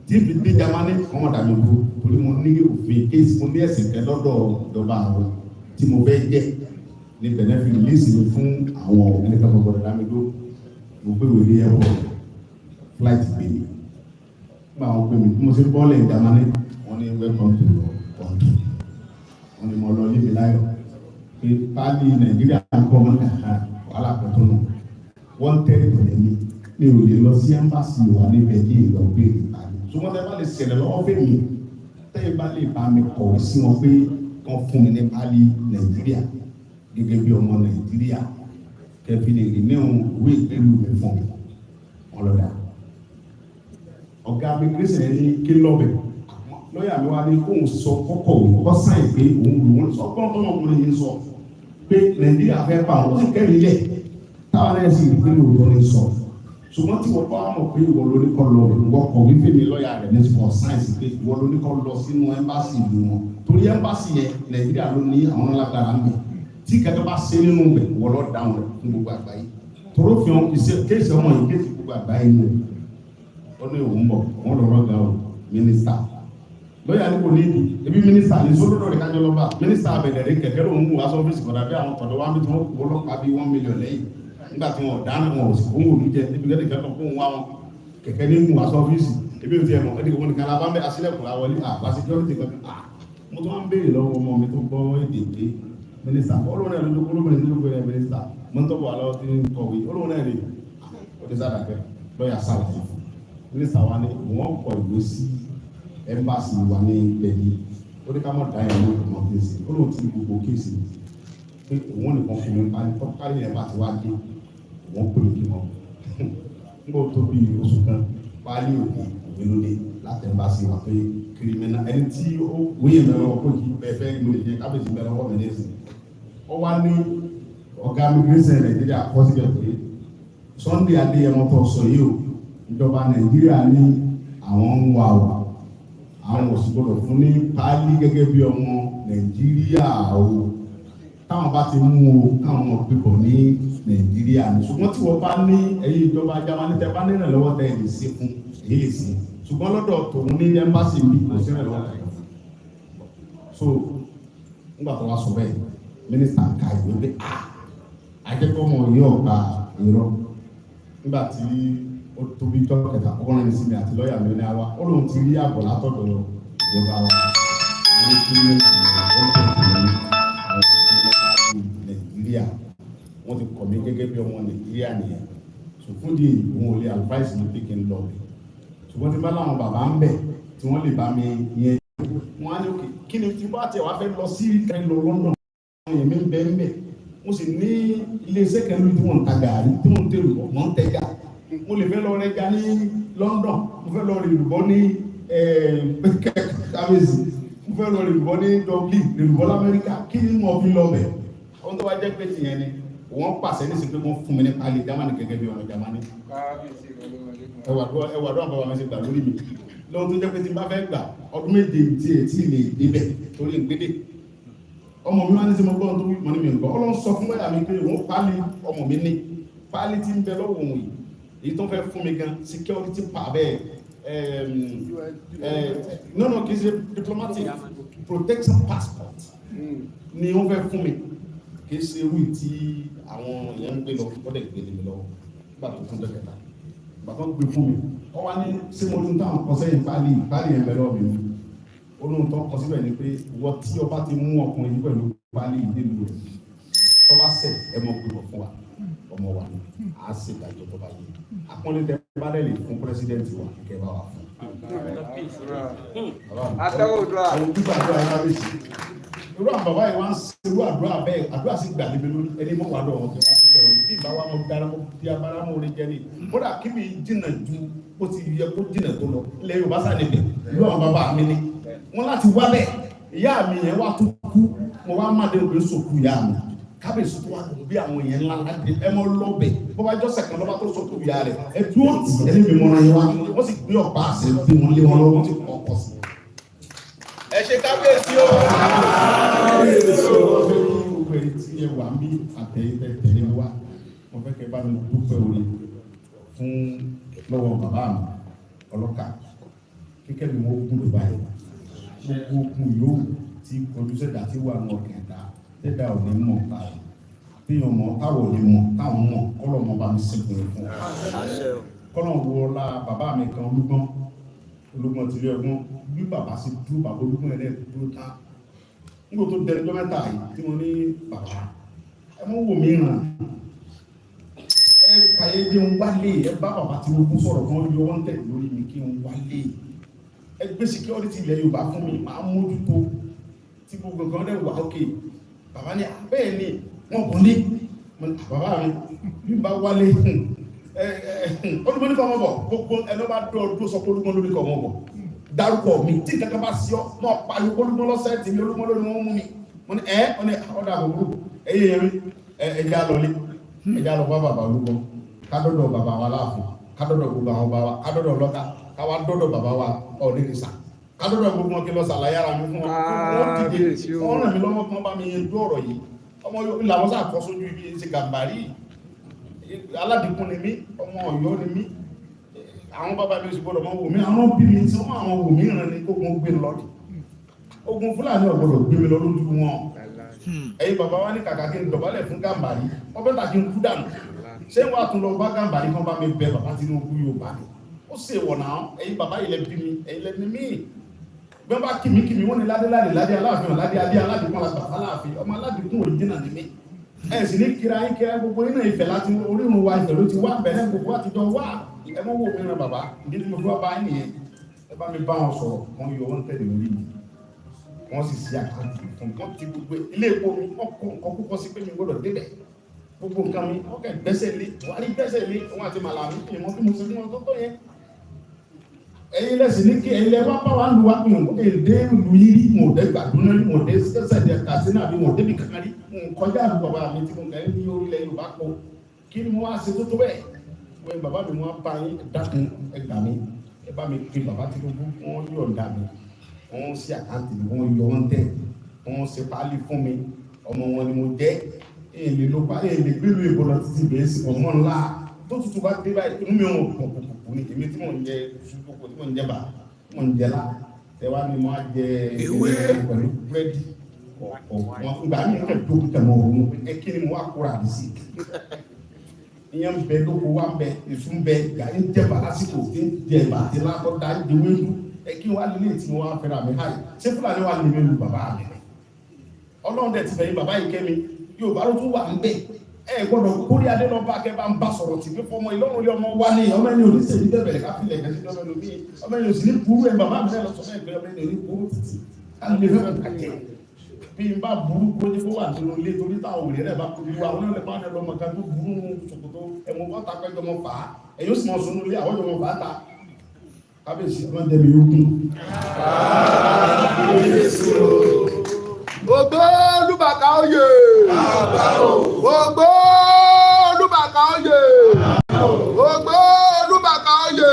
S1: tí n fi dé Jámánì ọmọ dàbí o torí mo ní òfin kéésì mo ní ẹ̀sìn kẹ́ lọ́dọ̀ ìjọba àwọn tí mo fẹ́ jẹ́ ní bẹ̀nẹ́fì rìlíìsì mi fún àwọn ẹnìkan gbọdọ̀ dá mi dó mo gbé wèrè ẹ̀wọ̀ flight gbé mi nígbà wọn gbé mi bí mo ṣe bọ́ọ̀lẹ̀ Jámánì wọn ní welcome to your country wọ́n ní mo lọ níbi láyọ̀ pé pálí Nàìjíríà ń kọ́ mọ́ wàhálà pẹ̀tọ́ nù wọ́n tẹ́lẹ̀ tẹ̀lẹ̀ mi ò lè lọ sí ẹ́mbásì wà níbẹ̀ ní ìlọ pé ìpàdé ṣùgbọ́n tẹ́ bá lè ṣẹlẹ̀ lọ́wọ́ fẹ́ mi tẹ́ bá lè bá mi kọ̀wé sí wọn pé wọ́n fún mi ní pálí Nàìjíríà gẹ́gẹ́ bí ọmọ Nàìjíríà kẹfì lè rí ní ohun ìwé ìpẹ́lú mi fún mi wọn lọ́dà ọ̀gá mi kírísẹ̀ ní kí lọ́bẹ̀ lọ́yà mi wá ní kóun sọ kọ́kọ́ òun kọ́ sáyìn pé òun lòun sọ gbọ́n tó ọmọkùnrin yìí sọ pé Nàìjíríà fẹ́ pa àwọn sì kẹ́rin lẹ̀ táwọn náà sì rí pé òun ní sọ ṣùgbọ́n tí wọ́n bá mọ̀ pé ìwọ ló ní kọ́ lọ ìwọ kọ̀ wípé mi lọ́yà rẹ̀ ní sọ sáyẹ̀nsì pé ìwọ ló ní kọ́ lọ sínú ẹ́mbásì ìlú wọn torí ẹ́mbásì yẹn Nàìjíríà ló ní àwọn alágbára ń bẹ̀ tí kẹ́kẹ́ bá ṣe nínú bẹ̀ wọ́n lọ dáhùn rẹ̀ fún gbogbo àgbáyé toró fi hàn kéèsì ọmọ yìí kéèsì gbogbo àgbáyé ni ó ní òun bọ̀ wọ́n lọ rọ́gà o mínísítà lọ́yà ní kò ní ìdí ebi mínísítà ní sólódò rẹ̀ kájọ lọ́ba mínísítà abẹ̀dẹ̀rẹ̀ kẹ̀kẹ́ ló ń mú aṣọ ọ́fíìsì kọ̀dà bí àwọn tọ̀dọ̀ wá bí tí wọ́n kó lọ́pàá bí 1 million lẹ́yìn nígbà tí wọ́n dáná wọn ò sì fún òun jẹ ebi gẹ́gẹ́ kẹ́kọ̀ọ́ fún wa wọn kẹ̀kẹ́ ní mú aṣọ ọ́fíìsì ebi ò tiẹ̀ mọ̀ ẹni kò wọ́n ní kala bá ń bẹ asílẹ̀kùn la wọlé àbá security kan mo tún wá ń béèrè lọ́wọ́ ọmọ mi tó gbọ́ èdè pé mínísítà olóhùn náà lójú olóhùn náà lójú pé mínísítà mo ń tọ́bọ̀ àlọ́ tí ń kọ̀wé olóhùn náà lè ó ti sára kẹ́ lọ́ọ̀yà sára sí fún mínísítà wa ní wọ́n kọ ìwé sí ẹ́mbásì wa ní Benin ó ní ká mọ̀ dá ẹ̀rọ ìmọ̀ kéésì olóhùn tí gbogbo kéésì pé òun nìkan fún mi parí tọ́kárí ẹ̀ bá ti wá dé wọ́n pè mí mọ́ nígbà tó bí oṣù kan pálí òkè òwélódé láti ẹ́mbásì wa pé kìrìmìnà ẹni tí ó wéyè mẹ́rọ ọkọ̀ yìí bẹ́ẹ̀ fẹ́ ló lè jẹ́ kábíyèsí mẹ́rọ ọkọ̀ mẹ́lẹ́sì ó wá ní ọ̀gá migration Nàìjíríà kọ́ síbẹ̀ pé Sunday Adéyẹmọ tó sọ yìí o ìjọba Nàìjíríà ní àwọn ń wà o àwọn òsì gbọdọ̀ fún ní pálí gẹ́gẹ́ bí ọmọ Nàìjíríà o táwọn bá ti mú o káwọn ọmọ pípọ̀ ní Nàìjíríà ní ṣùgbọ́n tí wọ́n bá ní ẹ̀yìn ìjọba Jámánì tẹ́ bá nínú lọ́wọ́ tẹ́ ẹ̀ lè ṣe fún èyí lè ṣe ṣùgbọ́n lọ́dọ̀ tòun ní ẹ́mbásì mi kò sí ẹ̀rọ ọ̀kẹ́ so nígbà tó wá sọ bẹ́ẹ̀ mínísítà ka ìwé pé akẹ́kọ̀ọ́ ọmọ yìí ọ̀gá irọ́ nígbà tí ó tóbi jọ́ kẹta ọkùnrin ní sinmi àti lọ́ọ̀yà mi ní àwa ó lóun ti rí àbọ̀ látọ̀dọ̀ ìjọba wa ní kí ní Nàìjíríà wọ́n ti kọ̀ mí gẹ́gẹ́ bí ọmọ Nàìjíríà nìyẹn so fún di òun ò lè advice mi pé kí n lọ bẹ̀ ṣùgbọ́n tí bá láwọn bàbá ń bẹ̀ tí wọ́n lè bá mi yẹn wọ́n á ní òkè kí ni tí bá tẹ̀ wá fẹ́ lọ sí kẹ́ lọ London àwọn èmi ń bẹ ń bẹ̀ mo sì ní iléeṣẹ́ kẹ́lú tí wọ́n ń ta gàárì tí wọ́n ń tẹ̀lé mọ́ ń tẹ́gà mo lè fẹ́ lọ rẹ́jà ní London mo fẹ́ lọ rè lùbọ́ ní kábíyèsí mo fẹ́ lọ rè lùbọ́ ní Dublin rè lùbọ́ l'Amẹ́ríkà kí ni mo fi lọ bẹ̀ ohun tó wá jẹ́ pé tìyẹn ni wọ́n pàṣẹ ní sí pé wọ́n fún mi ní pálí Jámánì gẹ́gẹ́ bí ọmọ Jámánì ẹwà dọ́ àbáwá mẹ́sẹ̀ gbà lórí mi lọ́wọ́ tó jẹ́ pé tí n bá fẹ́ gbà ọdún méje tí ẹ̀ tí lè débẹ̀ torí ìgbédè ọmọ mi wá ní tí mo gbọ́ tó wí mọ́ ní mi nǹkan Ọlọ́run sọ fún wẹ́yà mi pé wọ́n pálí ọmọ mi ní pálí tí ń bẹ lọ́wọ́ òun yìí èyí tó fẹ́ fún mi gan security pa bẹ́ẹ̀ no kì í ṣe diplomatic protection passport ni wọ́n fẹ́ fún mi kì í ṣe irú tí àwọn èèyàn ń gbé lọ gbọ́dọ̀ ìgbélé mi lọ́wọ́ nígbà tó tún dẹ́kẹ̀ta bàtọ́ gbé fún mi ọ wá ní sí mo tún táwọn kọ sẹ́yìn pálí yẹn bẹ̀rẹ̀ ọ̀bẹ̀ mi olóhùn tó kọ síbẹ̀ ni pé wọ́n tí ọba ti mú ọkùnrin yìí pẹ̀lú pálí ìdílù rẹ̀ tó bá sẹ̀ ẹ mọ̀ gbé fún wa ọmọ wa ni a sì dájọ́ tó bá yẹ àpọ́nlé tẹ bá dẹ̀ lè fún pírẹsidẹ́ǹtì wa kẹ́ bá wa fún.
S5: àtẹwò dùn à.
S1: àwọn gbígbà àdúrà yẹn lábẹ́ sí irú àwọn bàbá yìí wá ń ṣerú àdúrà bẹ́ẹ̀ àdúrà sì gbà lébi lórí ẹni mọ́ wàá dọ̀ wọn tó wá sí pẹ̀lú bí ìbá wa mọ̀ dára mọ́ bí abára mọ́ orí jẹ́ ní kódà kí mi jìnnà ju bó ti yẹ kó jìnnà tó lọ ilẹ̀ Yorùbá sá níbẹ̀ irú àwọn bàbá mi ni wọ́n láti wá bẹ́ẹ̀ ìyá mi yẹn wá tó kú mo wá má dé òbí sòkú ìyá mi kábíyèsí tó wà bí àwọn èèyàn ńlá láti ẹ mọ lọ́bẹ̀ bó bá jọ́sẹ̀ kan lọ́ba tó sòkú ìyá rẹ̀ ẹ dúró tì ẹni mi mọ́ra yẹn wá wọ́n sì gbé ọ̀pá àṣẹ bí wọ́n lé wọn lọ́wọ́ tí kò kọ̀ sí. ẹ ṣe kábíyèsí o. gbogbo èyí tí ẹ wà ń bí àtẹ̀yẹ wá mo fẹ́ kẹ́ bá mi dúpẹ́ orí fún lọ́wọ́ bàbá mi ọlọ́kà kíkẹ́ mi wọ́n kún lóba yìí gbogbo okun yòówù tí olùsẹ̀dá tí wà ní ọ̀kẹ́ ẹ̀dá tẹ́dá ò ní mọ̀ báyìí téèyàn mọ̀ káwọ̀ lè mọ̀ káwọn mọ̀ kọ́lọ̀ mọ̀ bá mi sẹ́gun fún kọ́lọ̀ wo la bàbá mi kan olúgbọ́n tìrí ọgbọ́n bí bàbá sí dúró bàbá olúmọ ẹ̀rẹ́ dúró tán nígbà tó dẹnu tó mẹ́ta yìí tí wọ́n ní bàbá ẹ mọ́ wò mí ràn ẹ kàyé bí n wálé ẹ bá bàbá tí mo kú sọ̀rọ̀ kan yọ wọ́n tẹ̀ lórí mi kí n wálé ẹ gbé security ilẹ̀ Yorùbá fún mi máa mójútó tí gbogbo nǹkan dẹ̀ wà ókè bàbá ní bẹ́ẹ̀ ni wọ́n kò ní bàbá mi bí n bá wálé olùmọ̀ ní kọ́ ọmọ bọ̀ gbogbo ẹni bá dọ́ sọ pé olùmọ̀ lórí kọ́ ọmọ bọ̀ dárúkọ mi tí kankan bá sí ọ mọ́ pariwo olùmọ̀ lọ́sẹ̀ tí mi olùmọ̀ lórí wọn mú mi mo ní ọ̀dà àbúrò ẹ̀yẹ yẹn mi ẹ̀já lọlé ẹ̀já lọ bá bàbá olùmọ̀ kádọ́dọ̀ bàbá wa láàfin kádọ́dọ̀ gbogbo àwọn bàbá kádọ́dọ̀ lọ́ta káwá dọ́dọ̀ bàbá wa ọ̀dẹ́nìsà kádọ́dọ̀ gbogbo wọn kí lọ sàlàyé ara mi fún wọn dìde wọn ràn mí lọ́wọ́ kan bá mi yẹn dú ọ̀rọ̀ yìí ọmọ yóò làwọn sàkọ́ sójú ibi ṣe gàmbàrí aládìkún ni mí ọmọ Ọ̀yọ́ ni mí àwọn bàbá mi sì gbọ́dọ̀ mọ́ wò mí àwọn bí mi tí wọ́n àwọn wò mí ràn ní ogun gbé lọ́dì ogun Fúlàní ọ̀gbọ́dọ̀ gbé mi lọ lójú wọn ẹ̀yin bàbá wa ní kàkà kí n dọ̀bálẹ̀ fún gàmbàrí wọ́n bẹ́ẹ̀ tàkí n kú dànù ṣé wàá tún lọ bá gàmbàrí kan bá mi bẹ bàbá Tinubu Yorùbá ni ó sì wọ̀ náà ẹ̀yin bàbá ilẹ̀ bí mi ẹ̀yin lẹ́ni mí gbọ́n bá kìmí wọ́n ní ládé aláàfin ọ̀ládé adé aládìkún alágbàfà aláàfin ọmọ aládìkún òrìjìnà ní mí ẹ̀ sì ní kíra gbogbo iná ìfẹ́ láti orírun wa ìfẹ́ ló ti wá bẹ̀rẹ̀ gbogbo àtijọ́ wá ẹmọ́ wò mí ràn bàbá ìdí tí mo fi wá bá nìyẹn ẹ bá mi bá wọn sọ̀rọ̀ wọ́n yọ wọ́n tẹ̀lé orí mi wọ́n sì sí àkáǹtì fún wọn ti gbogbo ilé epo mi ọkọ̀ nǹkan púpọ̀ sí pé mi gbọ́dọ̀ débẹ̀ gbogbo nǹkan mi ọkẹ́ gbẹ́sẹ̀ lé wọ́n rí gbẹ́sẹ̀ lé wọn àti màlàmí ìmọ̀ bí mo ṣe fún wọn tó tó yẹn ẹ̀yin lẹ́sìn ní kí ẹ̀yin lẹ́wọ́ bá wà lù wá pé èdè lù yìí mo dẹ́ gbàdúrà ní mo dẹ́ sẹ́sẹ̀ dẹ́ kàṣínà bí mo débi kankan rí mo kọjá àdúgbò bàbá mi tí mo kẹ́ ní orílẹ̀ Yorùbá pọ̀ kí ni mo wá ṣe tó tó bẹ́ẹ̀ wọ́n bàbá mi wọ́n bá yín dákun ẹgbà mi ẹ bá mi pe bàbá Tinubu wọ́n yọ̀ǹda mi wọ́n sí àkáǹtì mi wọ́n yọ wọ́n tẹ̀ wọ́n ṣe páálí fún mi ọmọ wọn ni mo jẹ́ èlé ló pa èlé gbélu ìbọ̀lọ̀ títí bẹ́ẹ̀ sí ọmọ ńlá tó tutù bá dé báyìí inú mi ò pọ̀ pọ̀ ní èmi tí mò ń jẹ ṣùgbọ́n tí mò ń jẹ bá mò ń jẹ lá tẹwa ni mo á jẹ pẹ̀lú búrẹ́dì ọ̀pọ̀ ìgbà mi kẹ́ dókítà mọ́ òun ẹ kí ni mo wá kóra àdì sí ìyẹn ń bẹ lóko wá ń bẹ èso ń bẹ gàrí ń jẹba lásìkò tí ń jẹba àti lákọ̀ọ́dá ń dewé lu ẹ kí wọ́n á lè tí mo wá fẹ́ra mi háì ṣé Fúlàní wà lè mẹ́lu bàbá mi Ọlọ́run dẹ̀ ti fẹ̀yìn bàbá yìí kẹ́mi Yorùbá ló tún wà ń bẹ ẹ gbọ́dọ̀ kórí adé lọ bá kẹ́ bá ń bá sọ̀rọ̀ tì pé fọmọ Ìlọrin lé ọmọ wálé ọmọ ẹni oníṣẹ́ ní bẹ̀rẹ̀ ká filẹ̀ kẹ́sí lọ́mọ ẹni omi ọmọ ẹni òsì ní kúrú ẹ bàbá mi lọ sọ fẹ́ pé ọmọ ẹni òní kúrú títì ká lè fẹ́ kàkẹ́ bí n bá burú kó ní kó wà nínú ilé torí táwọn òwúrẹ́ rẹ̀ bá kúrú wa wọn lè máa ń lọ ọmọ kan tó burú nù ṣòkòtò ẹ̀mú bọ́ta pẹ́jọ mọ́ fà á ẹ̀yọ́ sì máa sunú ilé àwọn ọjọ́ mọ́ fà á ta kábíyèsí ọmọ jẹ́mi ogun.
S3: Ògbó Olúbàkà oyè. Ògbó Olúbàkà oyè. Ògbó Olúbàkà oyè.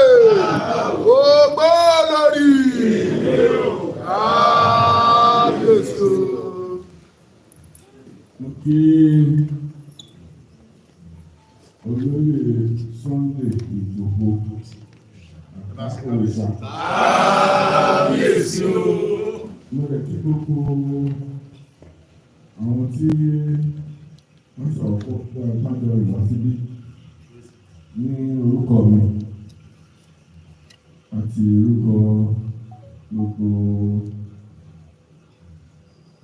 S3: Ògbó lórí. Kábíyèsí.
S7: Mo kí olóyè Sunday Ìgbòho àkàkọ́lẹ́sà.
S3: Kábíyèsí.
S7: Mo rẹ̀ kí gbogbo àwọn tí wọ́n sọ̀rọ̀ pọ̀ tó àgbàjọ ìwà síbí ní orúkọ mi àti orúkọ gbogbo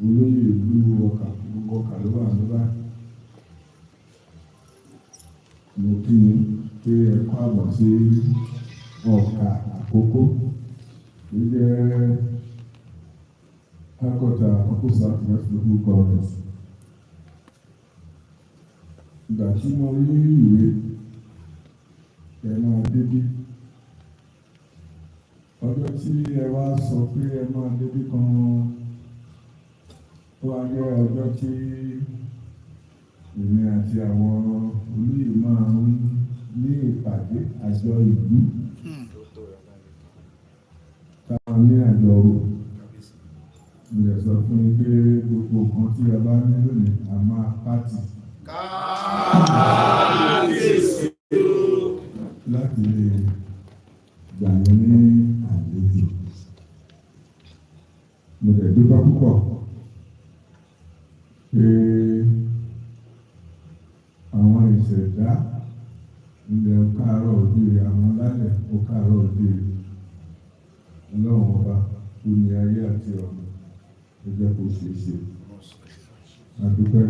S7: olóyè ìlú Ọ̀kà gbogbo Ọ̀kà ló wà níbà. Mo kí ni pé ẹ kọ́ àbọ̀ sí Ọ̀kà Àkókó tó jẹ́ Akọta Àkókó South West Local Government. Ìgbà tí mo rí ìwé ẹ máa débí ọjọ́ tí ẹ wá sọ pé ẹ máa débí kan ó wá jẹ́ ọjọ́ tí èmi àti àwọn olóyè máa ń ní ìpàdé àjọ ìlú táwọn ní àjọ mo lè sọ fún yín pé gbogbo nǹkan tí a bá ní lónìí a máa pàtì.
S3: Kábíyèsí.
S7: Láti lè gbà yín ní àlejò. Mo lè dúpẹ́ púpọ̀ pé àwọn ìṣẹ̀dá ilẹ̀ Káàárọ̀ Oòjíire àwọn alálẹ̀ Káàárọ̀ Oòjíire Ọlọ́run ọba tó ní ayé àti ọ̀nà tó jẹ́ kó ṣe é ṣe. A dúpẹ́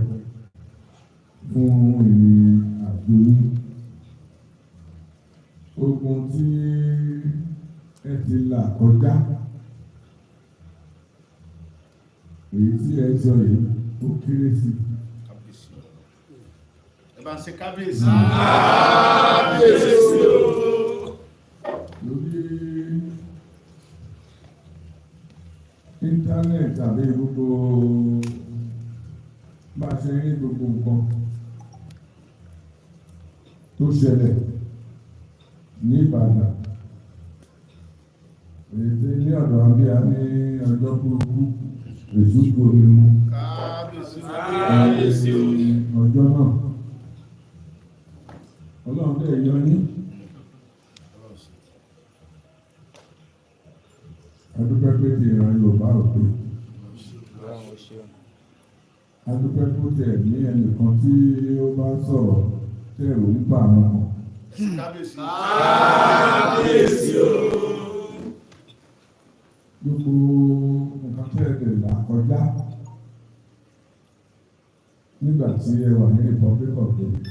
S7: fún ìrìn àjò yín. Ogun tí ẹ ti là kọjá, èyí tí ẹ sọ yìí ó kéré sí.
S1: Ẹ bá ń ṣe kábíyèsí.
S7: Lórí íńtánẹ́ẹ̀tì tàbí gbogbo bá a ṣe rí gbogbo nǹkan tó ṣẹlẹ̀ ní Ìbàdàn, èdè ní ọ̀dọ̀ bí a ní ọjọ́ burúkú èṣù gbomi mu ọjọ́ náà. Ọlọ́run dẹ̀ yọ yín. Adúpẹ́ pé ti ìran Yorùbá ò pé. Adúpẹ́ pé tẹ̀ ní ẹnìkan tí ó bá sọ̀rọ̀ tẹ̀ ò ń pa àwọn kan.
S1: Kábíyèsí o.
S7: Gbogbo nǹkan tẹ̀lé là kọjá nígbà tí ẹ wà ní Republic of Benin.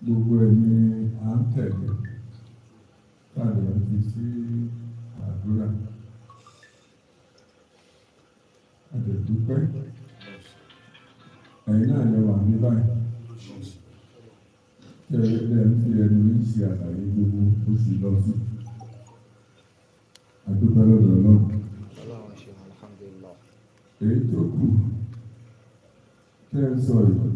S7: Gbogbo ẹ̀ ni à ń tẹ̀lé káàdì àti sí àdúrà. Àdẹ̀dúpẹ́ ẹ̀yin náà lè wà ní báyìí. Tẹ̀lé ń fi ẹnu ń ṣe àlàyé gbogbo oṣù lọ sí. Àdúpẹ́ lọ́dọ̀ náà. Èyí tó kù tẹ́ ń sọ yìí.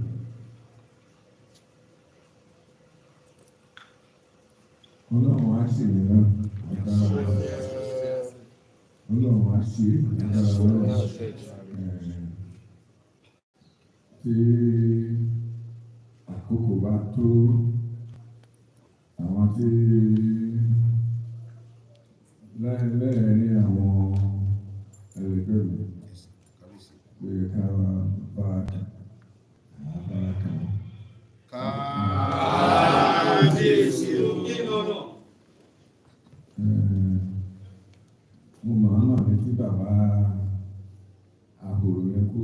S7: Ọlọ́run á ṣe ìran agbára Ọlọ́run á ṣe agbára Ọlọ́run tí àkókò bá tó àwọn tí lẹ́ẹ̀rin àwọn ẹlẹgbẹ́ mi pé ká bá
S1: Kábíyèsí o.
S7: Mo máa ń ní tí bàbá àbòrò yẹn kó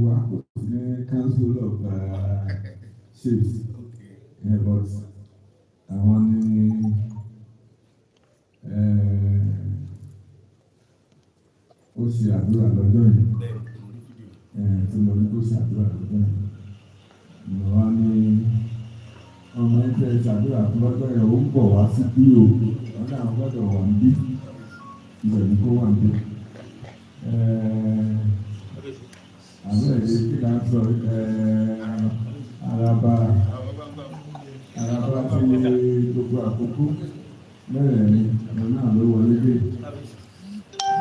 S7: wà kó ní council of chiefs yẹn but àwọn ní ó ṣe àdúrà lọ́jọ́ yìí tí mo ní kó ṣe àdúrà lọ́jọ́ yìí mo wá ní ọmọ ẹgbẹ́ ìṣàdúrà lọ́jọ́ yẹn ó ń bọ̀ wá sí bí o wọ́n dà wọ́n gbọ́dọ̀ wà níbí ìbẹ̀rù kó wà níbí. Àbẹ̀ èdè kí là ń sọ araba tí gbogbo àkókò mẹ́rẹ̀ẹ̀rin ọ̀nà náà ló wọlé dé.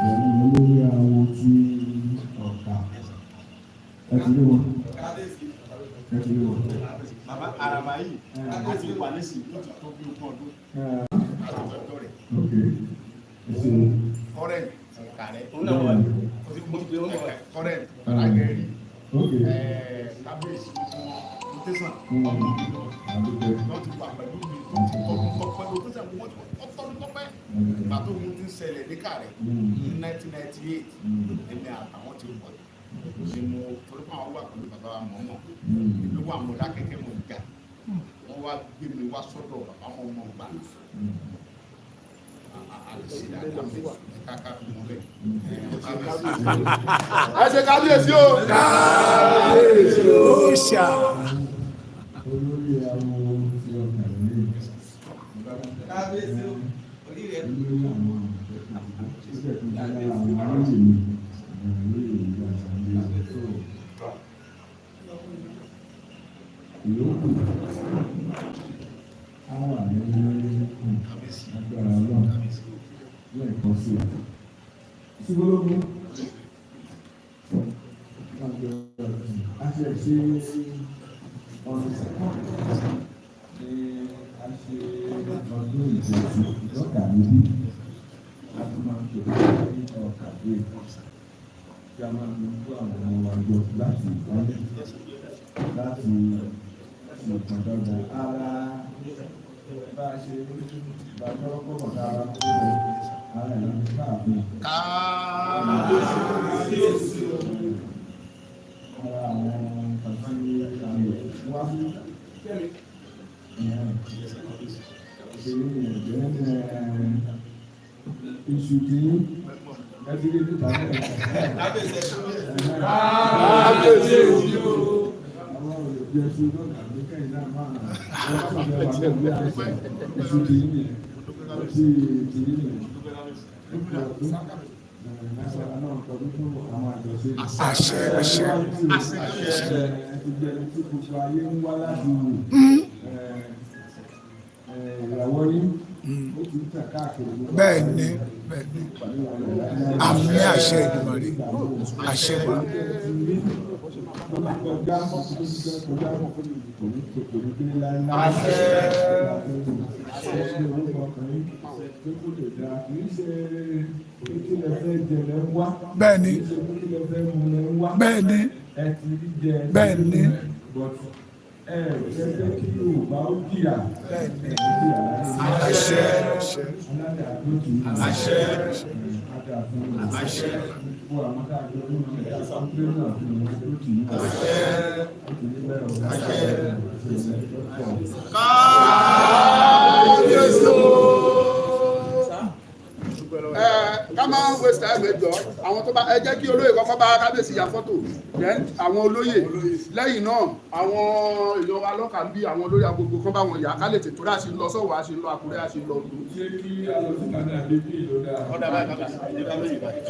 S7: Ìyẹn mo lórí àwọn tí ọ̀kà ẹ ti lé wọn. Ẹ ti lé wọn.
S1: Bàbá araba yìí àti wà nísìnyí ó ti tó bí ogún ọdún. Àtọ̀tọ̀ rẹ̀.
S7: Ok.
S1: Kọ́rẹ́ǹt kàrẹ́. Kọ́rẹ́ǹt alágẹ̀rì.
S7: Ok.
S1: Kábíyèsí wọn tẹ̀sán.
S7: Àdúgbò.
S1: Wọ́n ti wà pẹ̀lú mi ọdún tọ́pẹ́ ló tẹ̀sán wọ́n tọ́dún tọ́pẹ́. Ìgbà tó mú ti ń ṣẹlẹ̀ ní kàrẹ́ ní 1998 ẹni àtàwọn ti wọ̀ ní mo torí pé àwọn wà pẹ̀lú bàbá wa mọ̀ọ́mọ̀ ìlú wa mọ̀ dákẹ́kẹ́ mọ̀ ìjà wọ́n wá gbé mi wá sọ́dọ̀ bàbá wọn mọ̀ gbà àlùsí dáadáa mi káká fún wọn bẹ́ẹ̀. Ẹ ṣe kábíyèsí o. Kábíyèsí o.
S7: Olórí àwọn tí ọkàn ní
S5: Kábíyèsí o. Orí rẹ̀.
S7: olórí àwọn ìṣẹ̀lẹ̀ tó jẹ́ àwọn aráàlú mi lórí ìgbà ìṣàlẹ̀ tó ìyókù á wà ní agbára ọlọ́run lẹ́ẹ̀kan sí i. Sígbólógún a ṣe ṣe ọ̀nà sẹ́kọ̀ ní a ṣe ọdún ìjọsìn lọ́kà níbí a tún máa ń ṣe ní ọkà dé kí a máa ń kó àwọn ọmọ wa jọ láti ìpínlẹ̀ láti ìpàdánù ara bá a ṣe ìbájọ́ kọ́kọ́ dára fún ara ìlú káàbí. Ara àwọn pàtàkì àmì wá fún iṣu tí ẹbí lè níta náà. Àwọn olùgbé ẹṣu lọ́nà àgbékẹ́ ìdá máa wọ́n tó jẹ́ wà lẹ́gbẹ́ àìsàn iṣu tí ní tí ní Nàìjíríà náà tọ́jú fún àwọn àjọṣe.
S4: Àṣẹ.
S7: Ẹgbẹ́ tí gbogbo ayé ń wá láti wò. Ìràwọ̀ ní ó ti ń tẹ̀ káàkiri.
S4: Bẹ́ẹ̀ni. Àmì àṣẹ Èdùmàrè. Àṣẹ wa. Bẹ́ẹ̀ni.
S7: Gẹ́gẹ́ kí Yorùbá ó jìyà.
S4: Àṣẹ.
S3: Ká máa ń waste time ẹjọ́ àwọn tó bá ẹ jẹ́ kí olóyè kọ́kọ́ bá kábíyèsí ya fọ́tò then àwọn olóyè lẹ́yìn náà àwọn èèyàn wa lọ́kà ń bí àwọn olóyè agbègbè kan bá wọn yà ká lè tètò rà sí lọ sọ́wọ́ àṣì lọ Àkúrẹ́ àṣì lọ.
S7: Ṣé kí alọ́sí kàdá dé bí ìlú dáa?
S3: Ọ̀dà báyìí kàkà ìjọba lóyè báyìí.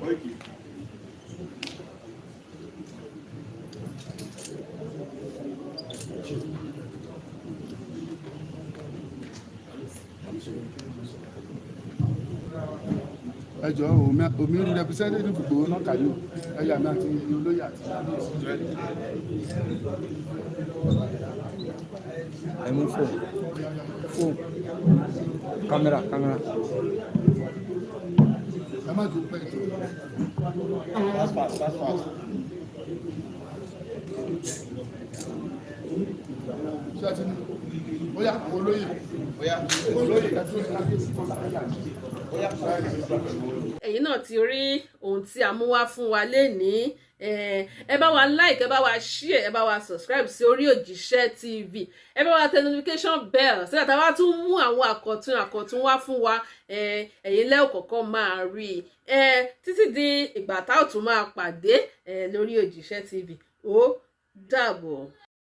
S3: Kóìkì. Ẹjọ́ omi rí representative Ìgbòho náà kàyó ẹ̀yà náà ti olóyè àti
S5: ẹ mú fóònù kámẹ́rà
S3: ẹ má tún pẹ́ tó. Ṣé ẹ ti ní bóyá àwọn olóyè kẹtù ní kábíyèsí kan
S8: ẹ̀yin náà ti rí ohun tí a mú wá fún wa lénìí ẹ bá wa like ẹ bá wa share ẹ bá wa subscribe sí orí Òjíṣẹ́ TV ẹ bá wa tẹ notification bell sí àtàwọn bá tún mú àwọn àkọ̀tun wá fún wa ẹ̀yin lẹ́ ò kọ́kọ́ máa rí títí di ìgbà tá ò tún máa pàdé lórí Òjíṣẹ́ TV ó dàbọ̀.